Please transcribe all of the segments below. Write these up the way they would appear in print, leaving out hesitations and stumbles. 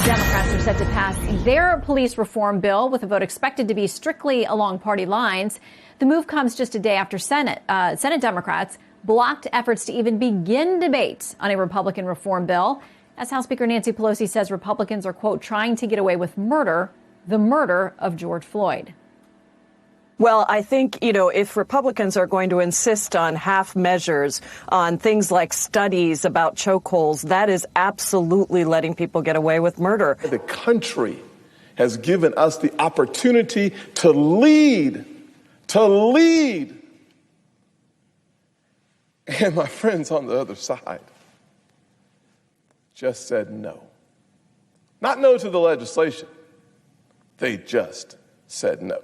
Democrats are set to pass their police reform bill with a vote expected to be strictly along party lines. The move comes just a day after Senate Democrats blocked efforts to even begin debate on a Republican reform bill, as House Speaker Nancy Pelosi says Republicans are, quote, trying to get away with murder, the murder of George Floyd. Well, I think, if Republicans are going to insist on half measures, on things like studies about chokeholds, that is absolutely letting people get away with murder. The country has given us the opportunity to lead. And my friends on the other side just said no. Not no to the legislation. They just said no.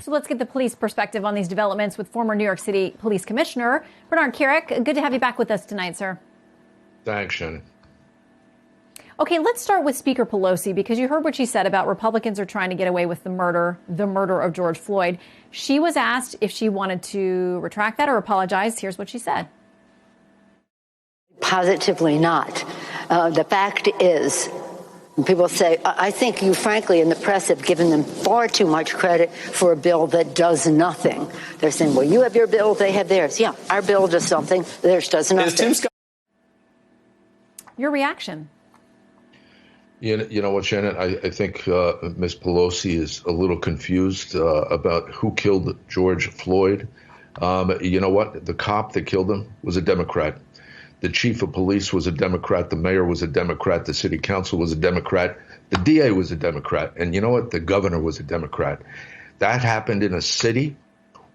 So let's get the police perspective on these developments with former New York City Police Commissioner Bernard Kerik. Good to have you back with us tonight, sir. Thanks, Shannon. Okay, let's start with Speaker Pelosi, because you heard what she said about Republicans are trying to get away with the murder of George Floyd. She was asked if she wanted to retract that or apologize. Here's what she said. Positively not. The fact is, people say, I think you, frankly, in the press have given them far too much credit for a bill that does nothing. They're saying, well, you have your bill, they have theirs. Yeah, our bill does something, theirs does nothing. Your reaction? You know what, Shannon? I think Ms. Pelosi is a little confused about who killed George Floyd. You know what? The cop that killed him was a Democrat. The chief of police was a Democrat. The mayor was a Democrat. The city council was a Democrat. The DA was a Democrat. And you know what? The governor was a Democrat. That happened in a city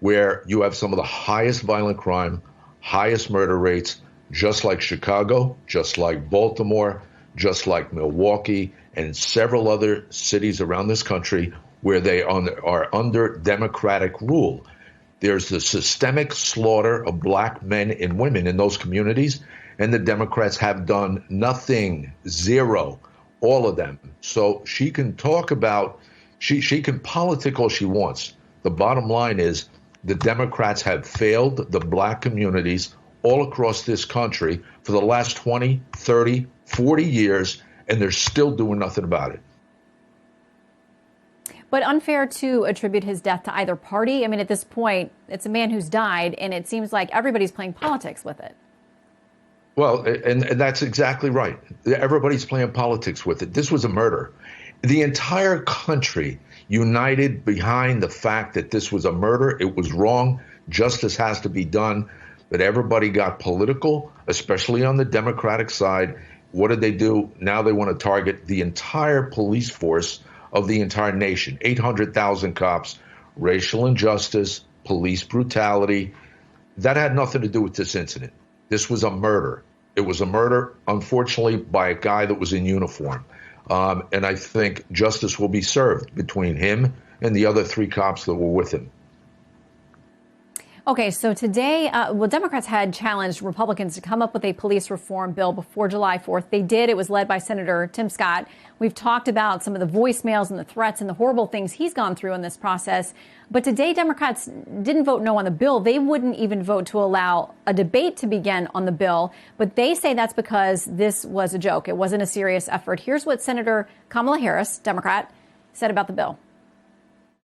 where you have some of the highest violent crime, highest murder rates, just like Chicago, just like Baltimore, just like Milwaukee, and several other cities around this country where they are under Democratic rule. There's the systemic slaughter of black men and women in those communities, and the Democrats have done nothing, zero, all of them. So she can talk about, she can politic all she wants. The bottom line is the Democrats have failed the black communities all across this country for the last 20, 30, 40 years, and they're still doing nothing about it. But unfair to attribute his death to either party. I mean, at this point, it's a man who's died, and it seems like everybody's playing politics with it. Well, and that's exactly right. Everybody's playing politics with it. This was a murder. The entire country united behind the fact that this was a murder. It was wrong. Justice has to be done. But everybody got political, especially on the Democratic side. What did they do? Now they want to target the entire police force of the entire nation, 800,000 cops, racial injustice, police brutality. That had nothing to do with this incident. This was a murder. It was a murder, unfortunately, by a guy that was in uniform. And I think justice will be served between him and the other 3 cops that were with him. Okay, so today, Democrats had challenged Republicans to come up with a police reform bill before July 4th. They did. It was led by Senator Tim Scott. We've talked about some of the voicemails and the threats and the horrible things he's gone through in this process. But today, Democrats didn't vote no on the bill. They wouldn't even vote to allow a debate to begin on the bill. But they say that's because this was a joke. It wasn't a serious effort. Here's what Senator Kamala Harris, Democrat, said about the bill.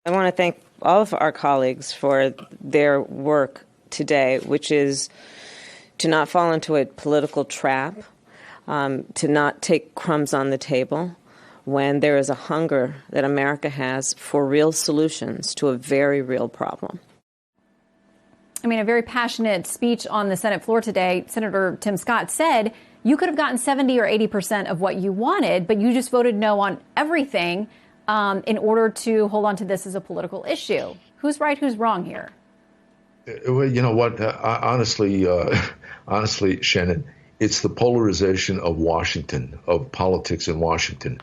I want to thank all of our colleagues for their work today, which is to not fall into a political trap, to not take crumbs on the table when there is a hunger that America has for real solutions to a very real problem. I mean, a very passionate speech on the Senate floor today. Senator Tim Scott said you could have gotten 70 or 80% of what you wanted, but you just voted no on everything in order to hold on to this as a political issue. Who's right? Who's wrong here? Well, you know what? Honestly, Shannon, it's the polarization of Washington, of politics in Washington.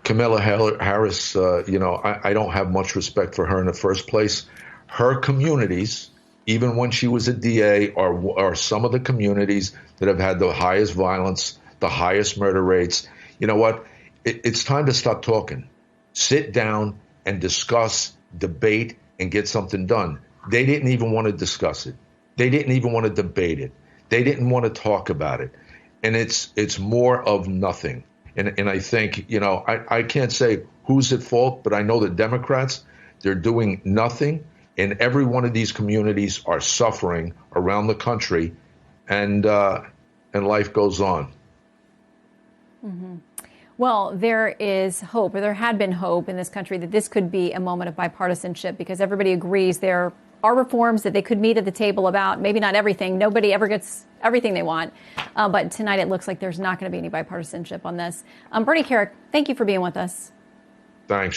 Kamala Harris, I don't have much respect for her in the first place. Her communities, even when she was a DA, are some of the communities that have had the highest violence, the highest murder rates. You know what? It's time to stop talking. Sit down and discuss, debate, and get something done. They didn't even want to discuss it. They didn't even want to debate it. They didn't want to talk about it. and it's more of nothing. And I think, I can't say who's at fault, but I know the Democrats, they're doing nothing. And every one of these communities are suffering around the country, and life goes on. Mm-hmm. Well, there is hope, or there had been hope in this country that this could be a moment of bipartisanship, because everybody agrees there are reforms that they could meet at the table about. Maybe not everything. Nobody ever gets everything they want. But tonight it looks like there's not going to be any bipartisanship on this. Bernie Kerik, thank you for being with us. Thanks.